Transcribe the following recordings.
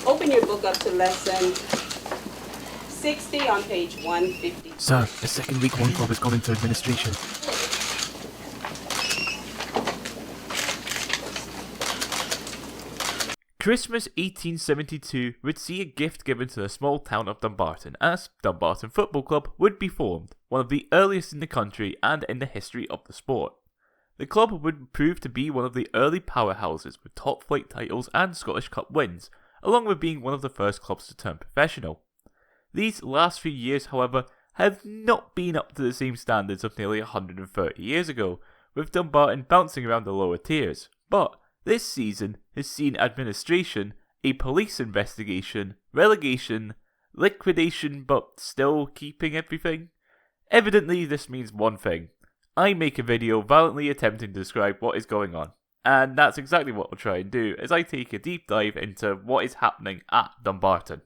Open your book up to lesson 60 on page 150. Sir, the second League One club has gone into administration. Christmas 1872 would see a gift given to the small town of Dumbarton, as Dumbarton Football Club would be formed, one of the earliest in the country and in the history of the sport. The club would prove to be one of the early powerhouses with top flight titles and Scottish Cup wins, along with being one of the first clubs to turn professional. These last few years, however, have not been up to the same standards of nearly 130 years ago, with Dumbarton bouncing around the lower tiers, but this season has seen administration, a police investigation, relegation, liquidation but still keeping everything. Evidently this means one thing. I make a video valiantly attempting to describe what is going on. And that's exactly what I'll try and do as I take a deep dive into what is happening at Dumbarton.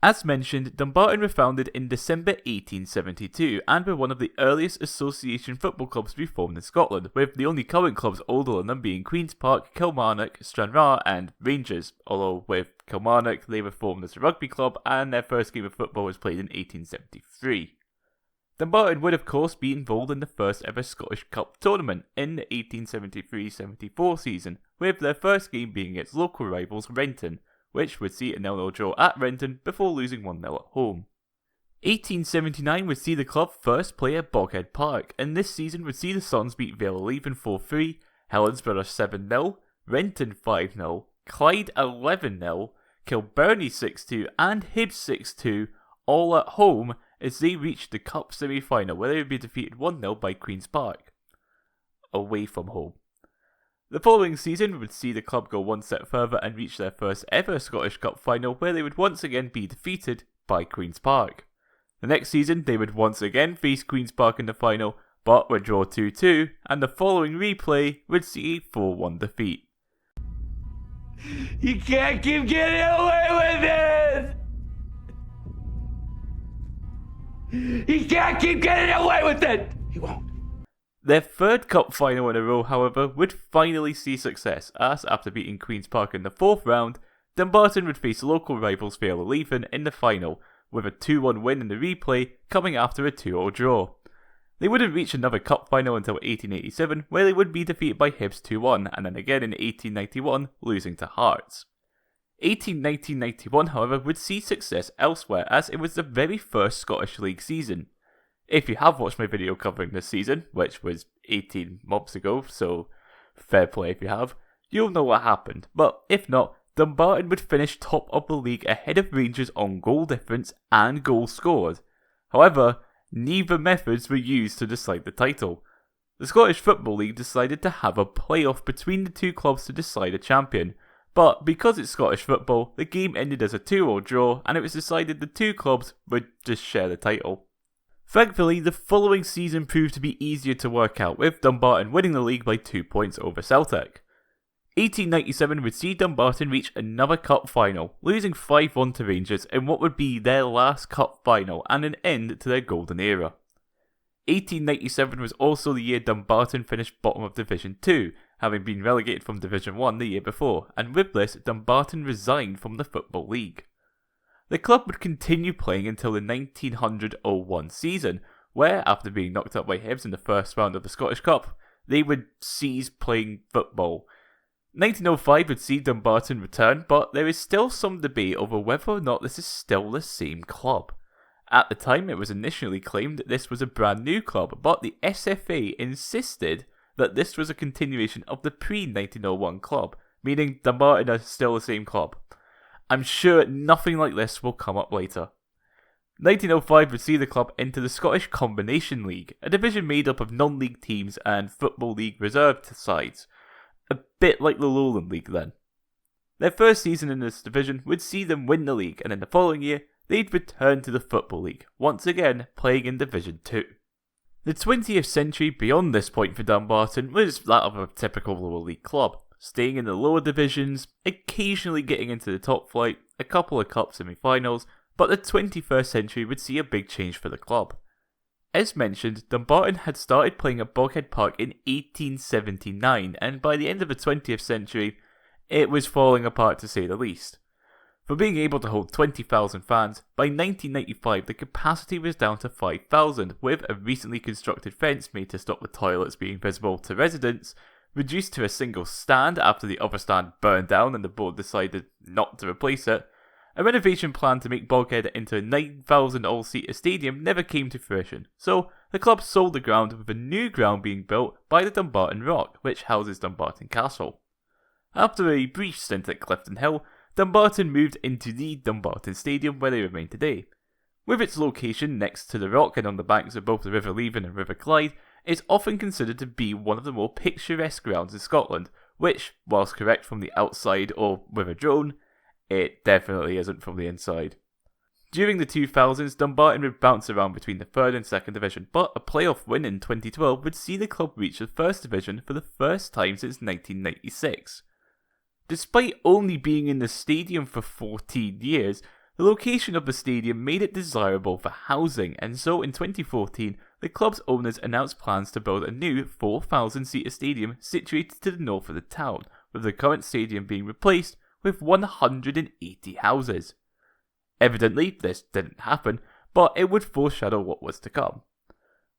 As mentioned, Dumbarton were founded in December 1872 and were one of the earliest association football clubs to be formed in Scotland, with the only current clubs older than them being Queen's Park, Kilmarnock, Stranraer and Rangers, although with Kilmarnock they were formed as a rugby club and their first game of football was played in 1873. Dumbarton would of course be involved in the first ever Scottish Cup tournament in the 1873-74 season, with their first game being against local rivals Renton, which would see a 0-0 draw at Renton before losing 1-0 at home. 1879 would see the club first play at Boghead Park, and this season would see the Suns beat Vale Leven 4-3, Helensburgh 7-0, Renton 5-0, Clyde 11-0, Kilbirnie 6-2 and Hibs 6-2, all at home as they reached the Cup semi-final where they would be defeated 1-0 by Queen's Park, away from home. The following season would see the club go one step further and reach their first ever Scottish Cup final where they would once again be defeated by Queen's Park. The next season they would once again face Queen's Park in the final but would draw 2-2 and the following replay would see a 4-1 defeat. You can't keep getting away with it! You can't keep getting away with it! He won't. Their third cup final in a row, however, would finally see success, as after beating Queen's Park in the fourth round, Dumbarton would face local rivals Vale Leven in the final, with a 2-1 win in the replay coming after a 2-0 draw. They wouldn't reach another cup final until 1887, where they would be defeated by Hibs 2-1, and then again in 1891, losing to Hearts. 1890-91, however, would see success elsewhere, as it was the very first Scottish League season. If you have watched my video covering this season, which was 18 months ago, so fair play if you have, you'll know what happened. But if not, Dumbarton would finish top of the league ahead of Rangers on goal difference and goals scored. However, neither methods were used to decide the title. The Scottish Football League decided to have a playoff between the two clubs to decide a champion, but because it's Scottish football, the game ended as a 2-2 draw and it was decided the two clubs would just share the title. Thankfully, the following season proved to be easier to work out, with Dumbarton winning the league by 2 points over Celtic. 1897 would see Dumbarton reach another cup final, losing 5-1 to Rangers in what would be their last cup final and an end to their golden era. 1897 was also the year Dumbarton finished bottom of Division 2, having been relegated from Division 1 the year before, and with this, Dumbarton resigned from the Football League. The club would continue playing until the 1900-01 season, where, after being knocked out by Hibs in the first round of the Scottish Cup, they would cease playing football. 1905 would see Dumbarton return, but there is still some debate over whether or not this is still the same club. At the time, it was initially claimed that this was a brand new club, but the SFA insisted that this was a continuation of the pre-1901 club, meaning Dumbarton are still the same club. I'm sure nothing like this will come up later. 1905 would see the club enter the Scottish Combination League, a division made up of non-league teams and Football League reserved sides, a bit like the Lowland League then. Their first season in this division would see them win the league, and in the following year, they'd return to the Football League, once again playing in Division 2. The 20th century beyond this point for Dumbarton was that of a typical lower league club, staying in the lower divisions, occasionally getting into the top flight, a couple of cup semi-finals, but the 21st century would see a big change for the club. As mentioned, Dumbarton had started playing at Boghead Park in 1879, and by the end of the 20th century, it was falling apart to say the least. For being able to hold 20,000 fans, by 1995 the capacity was down to 5,000, with a recently constructed fence made to stop the toilets being visible to residents, reduced to a single stand after the other stand burned down and the board decided not to replace it. A renovation plan to make Boghead into a 9,000 all-seater stadium never came to fruition, so the club sold the ground with a new ground being built by the Dumbarton Rock, which houses Dumbarton Castle. After a brief stint at Clifton Hill, Dumbarton moved into the Dumbarton Stadium where they remain today. With its location next to the rock and on the banks of both the River Leven and River Clyde, it is often considered to be one of the more picturesque grounds in Scotland, which, whilst correct from the outside or with a drone, it definitely isn't from the inside. During the 2000s, Dumbarton would bounce around between the 3rd and 2nd division, but a playoff win in 2012 would see the club reach the 1st division for the first time since 1996. Despite only being in the stadium for 14 years, the location of the stadium made it desirable for housing, and so in 2014, the club's owners announced plans to build a new 4,000-seater stadium situated to the north of the town, with the current stadium being replaced with 180 houses. Evidently, this didn't happen, but it would foreshadow what was to come.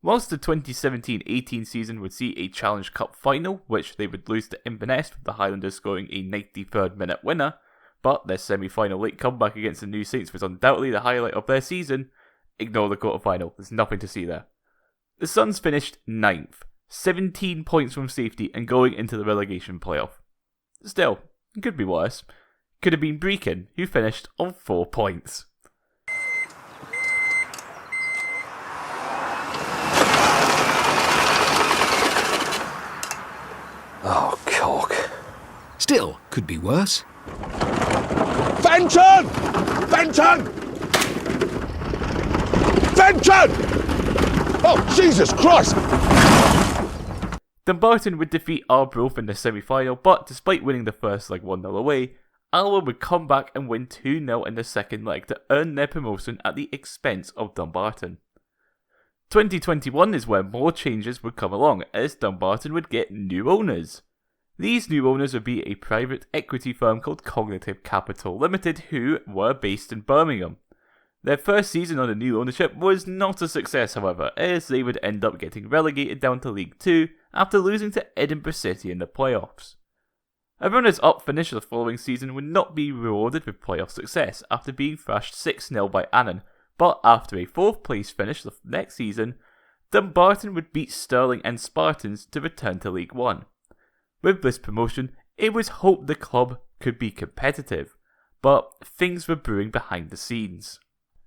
Whilst the 2017-18 season would see a Challenge Cup final, which they would lose to Inverness with the Highlanders scoring a 93rd minute winner, but their semi-final late comeback against the New Saints was undoubtedly the highlight of their season, ignore the quarter-final, there's nothing to see there. The Suns finished 9th, 17 points from safety and going into the relegation playoff. Still, it could be worse. Could have been Brecon, who finished on 4 points. Oh, cock. Still, could be worse. Fenton! Fenton! Fenton! Oh, Jesus Christ! Dumbarton would defeat Arbroath in the semi-final, but despite winning the first leg 1-0 away, Alloa would come back and win 2-0 in the second leg to earn their promotion at the expense of Dumbarton. 2021 is where more changes would come along, as Dumbarton would get new owners. These new owners would be a private equity firm called Cognitive Capital Limited, who were based in Birmingham. Their first season under new ownership was not a success, however, as they would end up getting relegated down to League 2 after losing to Edinburgh City in the playoffs. A runners-up finish the following season would not be rewarded with playoff success after being thrashed 6-0 by Annan, but after a 4th place finish the next season, Dumbarton would beat Stirling and Spartans to return to League 1. With this promotion, it was hoped the club could be competitive, but things were brewing behind the scenes.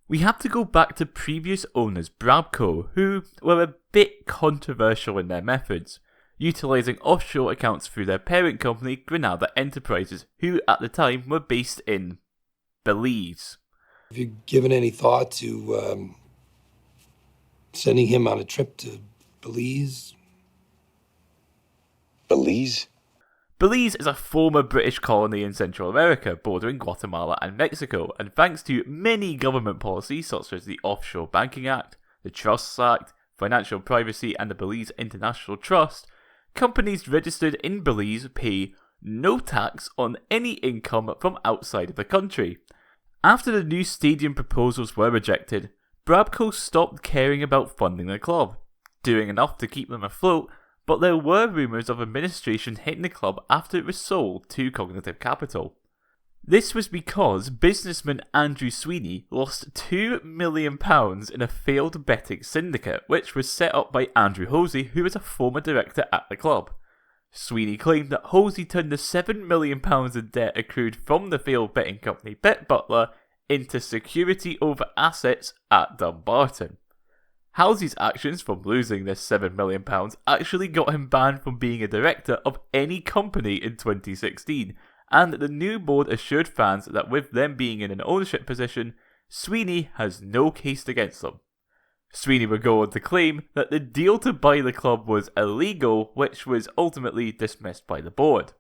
We have to go back to previous owners Brabco, who were a bit controversial in their methods, utilising offshore accounts through their parent company Granada Enterprises, who at the time were based in Belize. Have you given any thought to sending him on a trip to Belize? Belize? Belize is a former British colony in Central America, bordering Guatemala and Mexico, and thanks to many government policies such as the Offshore Banking Act, the Trusts Act, Financial Privacy and the Belize International Trust, companies registered in Belize pay no tax on any income from outside of the country. After the new stadium proposals were rejected, Brabco stopped caring about funding the club, doing enough to keep them afloat, but there were rumours of administration hitting the club after it was sold to Cognitive Capital. This was because businessman Andrew Sweeney lost £2 million in a failed betting syndicate, which was set up by Andrew Hosey, who was a former director at the club. Sweeney claimed that Hosey turned the £7 million in debt accrued from the failed betting company Bet Butler into security over assets at Dumbarton. Hosey's actions from losing this £7 million actually got him banned from being a director of any company in 2016, and the new board assured fans that with them being in an ownership position, Sweeney has no case against them. Sweeney would go on to claim that the deal to buy the club was illegal, which was ultimately dismissed by the board.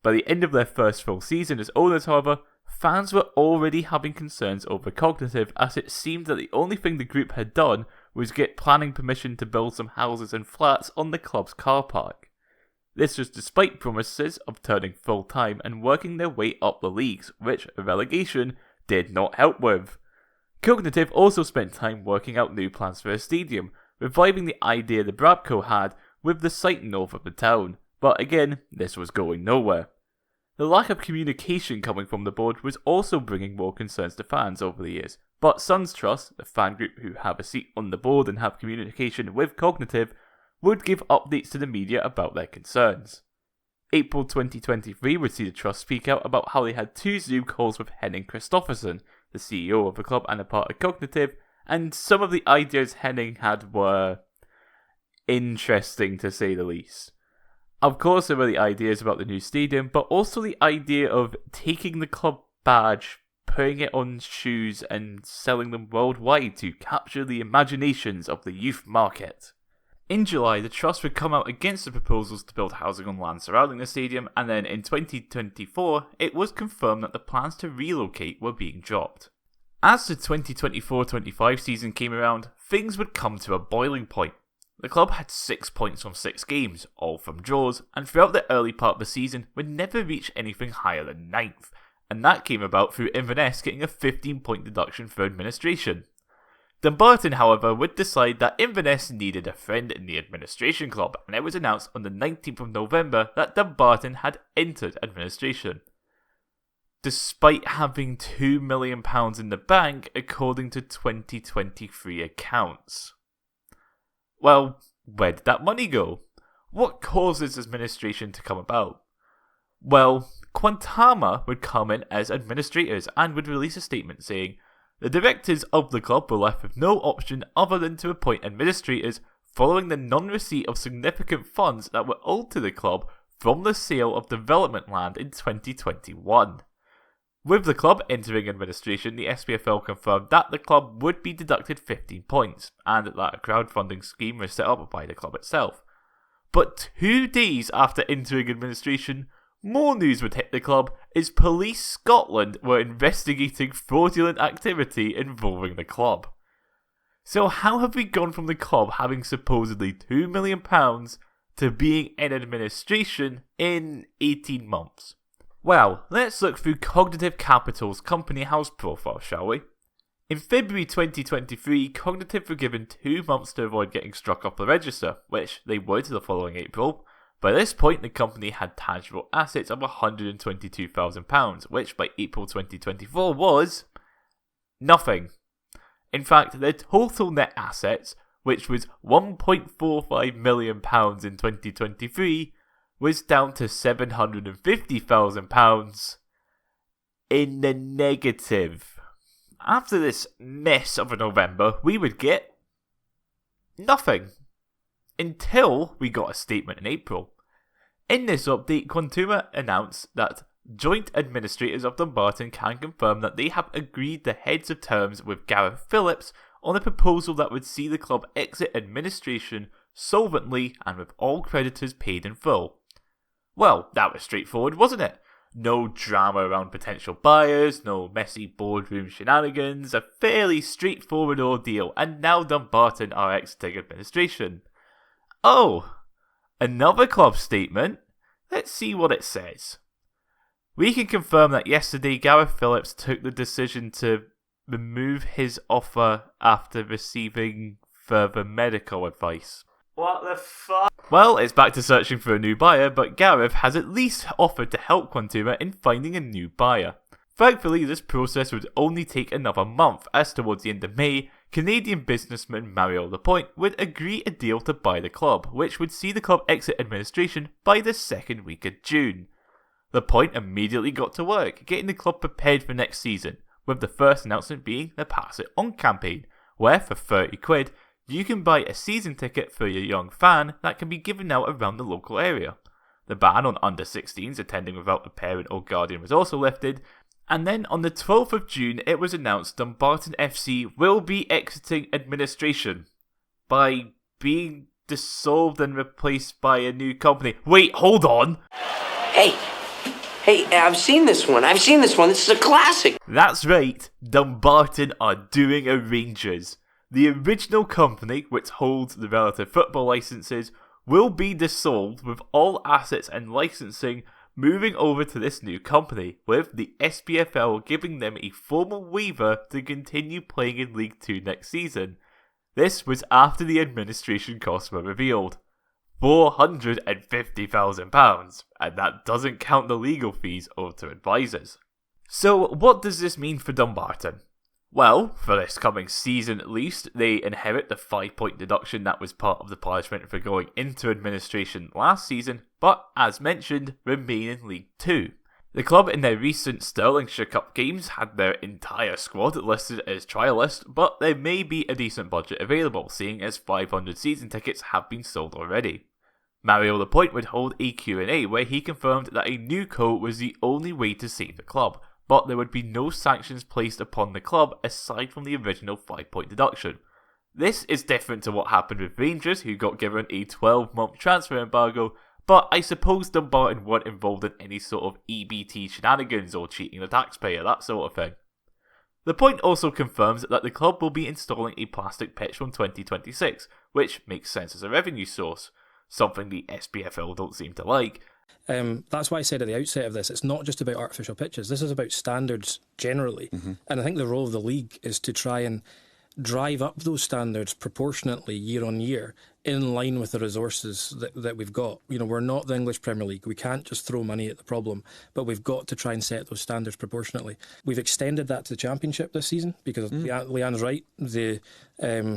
By the end of their first full season as owners, however, fans were already having concerns over Cognitive, as it seemed that the only thing the group had done was get planning permission to build some houses and flats on the club's car park. This was despite promises of turning full-time and working their way up the leagues, which relegation did not help with. Cognitive also spent time working out new plans for a stadium, reviving the idea the Brabco had with the site north of the town, but again, this was going nowhere. The lack of communication coming from the board was also bringing more concerns to fans over the years, but Suns Trust, the fan group who have a seat on the board and have communication with Cognitive, would give updates to the media about their concerns. April 2023 would see the Trust speak out about how they had 2 Zoom calls with Henning Christofferson, the CEO of the club and a part of Cognitive, and some of the ideas Henning had were interesting to say the least. Of course, there were the ideas about the new stadium, but also the idea of taking the club badge, putting it on shoes, and selling them worldwide to capture the imaginations of the youth market. In July, the Trust would come out against the proposals to build housing on land surrounding the stadium, and then in 2024, it was confirmed that the plans to relocate were being dropped. As the 2024-25 season came around, things would come to a boiling point. The club had 6 points from 6 games, all from draws, and throughout the early part of the season would never reach anything higher than 9th, and that came about through Inverness getting a 15-point deduction for administration. Dumbarton, however, would decide that Inverness needed a friend in the administration club, and it was announced on the 19th of November that Dumbarton had entered administration. Despite having £2 million in the bank according to 2023 accounts. Well, where did that money go? What caused this administration to come about? Well, Quantama would come in as administrators and would release a statement saying, "The directors of the club were left with no option other than to appoint administrators following the non-receipt of significant funds that were owed to the club from the sale of development land in 2021. With the club entering administration, the SPFL confirmed that the club would be deducted 15 points, and that a crowdfunding scheme was set up by the club itself. But 2 days after entering administration, more news would hit the club as Police Scotland were investigating fraudulent activity involving the club. So how have we gone from the club having supposedly £2 million to being in administration in 18 months? Well, let's look through Cognitive Capital's company house profile, shall we? In February 2023, Cognitive were given 2 months to avoid getting struck off the register, which they would the following April. By this point, the company had tangible assets of £122,000, which by April 2024 was nothing. In fact, their total net assets, which was £1.45 million in 2023, was down to £750,000 in the negative. After this mess of a November, we would get nothing. Until we got a statement in April. In this update, Quantuma announced that joint administrators of Dumbarton can confirm that they have agreed the heads of terms with Gareth Phillips on a proposal that would see the club exit administration solvently and with all creditors paid in full. Well, that was straightforward, wasn't it? No drama around potential buyers, no messy boardroom shenanigans, a fairly straightforward ordeal, and now Dumbarton are exiting administration. Oh, another club statement? Let's see what it says. We can confirm that yesterday Gareth Phillips took the decision to remove his offer after receiving further medical advice. What the fuck? Well, it's back to searching for a new buyer, but Gareth has at least offered to help Quantuma in finding a new buyer. Thankfully, this process would only take another month, as towards the end of May, Canadian businessman Mario Lapointe would agree a deal to buy the club, which would see the club exit administration by the second week of June. Lapointe immediately got to work, getting the club prepared for next season, with the first announcement being the Pass It On campaign, where for £30, you can buy a season ticket for your young fan that can be given out around the local area. The ban on under 16s attending without a parent or guardian was also lifted, and then on the 12th of June it was announced Dumbarton FC will be exiting administration by being dissolved and replaced by a new company. Wait, hold on! Hey, I've seen this one. This is a classic. That's right, Dumbarton are doing a Rangers. The original company, which holds the relative football licences, will be dissolved, with all assets and licensing moving over to this new company, with the SPFL giving them a formal waiver to continue playing in League 2 next season. This was after the administration costs were revealed. £450,000, and that doesn't count the legal fees owed to advisors. So what does this mean for Dumbarton? Well, for this coming season at least, they inherit the 5-point deduction that was part of the punishment for going into administration last season, but as mentioned, remain in League 2. The club in their recent Stirlingshire Cup games had their entire squad listed as trialist, but there may be a decent budget available, seeing as 500 season tickets have been sold already. Mario Lapointe would hold a Q&A where he confirmed that a newco was the only way to save the club, but there would be no sanctions placed upon the club aside from the original 5-point deduction. This is different to what happened with Rangers, who got given a 12-month transfer embargo, but I suppose Dumbarton weren't involved in any sort of EBT shenanigans or cheating the taxpayer, that sort of thing. Lapointe also confirms that the club will be installing a plastic pitch from 2026, which makes sense as a revenue source, something the SPFL don't seem to like. That's why I said at the outset of this, it's not just about artificial pitches. This is about standards generally. And I think the role of the league is to try and drive up those standards proportionately year on year in line with the resources that we've got. You know, we're not the English Premier League. We can't just throw money at the problem, but we've got to try and set those standards proportionately. We've extended that to the Championship this season because Leanne's right.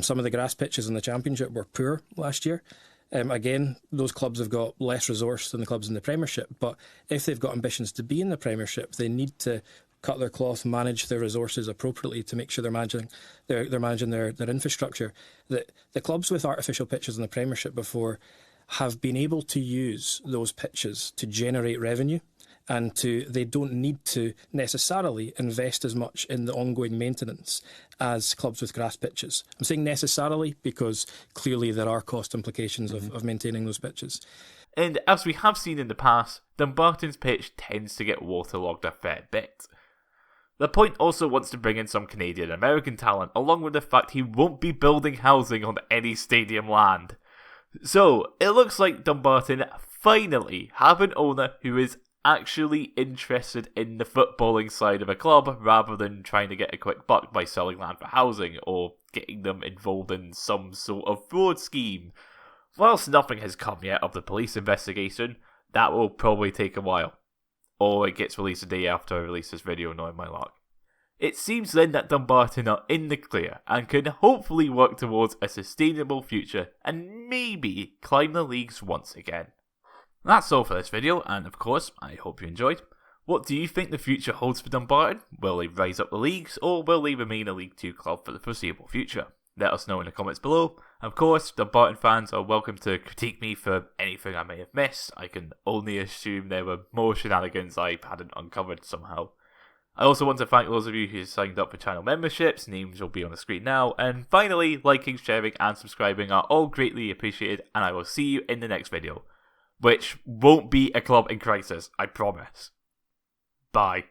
Some of the grass pitches in the Championship were poor last year. Again, those clubs have got less resource than the clubs in the Premiership, but if they've got ambitions to be in the Premiership, they need to cut their cloth, manage their resources appropriately to make sure they're managing their infrastructure. The clubs with artificial pitches in the Premiership before have been able to use those pitches to generate revenue, and they don't need to necessarily invest as much in the ongoing maintenance as clubs with grass pitches. I'm saying necessarily because clearly there are cost implications of maintaining those pitches. And as we have seen in the past, Dumbarton's pitch tends to get waterlogged a fair bit. Lapointe also wants to bring in some Canadian American talent, along with the fact he won't be building housing on any stadium land. So, it looks like Dumbarton finally have an owner who is actually interested in the footballing side of a club rather than trying to get a quick buck by selling land for housing or getting them involved in some sort of fraud scheme. Whilst nothing has come yet of the police investigation, that will probably take a while. Or it gets released a day after I release this video, knowing my luck. It seems then that Dumbarton are in the clear and can hopefully work towards a sustainable future and maybe climb the leagues once again. That's all for this video, and of course, I hope you enjoyed. What do you think the future holds for Dumbarton? Will they rise up the leagues, or will they remain a League 2 club for the foreseeable future? Let us know in the comments below. Of course, Dumbarton fans are welcome to critique me for anything I may have missed. I can only assume there were more shenanigans I hadn't uncovered somehow. I also want to thank those of you who signed up for channel memberships. Names will be on the screen now. And finally, liking, sharing and subscribing are all greatly appreciated, and I will see you in the next video. Which won't be a club in crisis, I promise. Bye.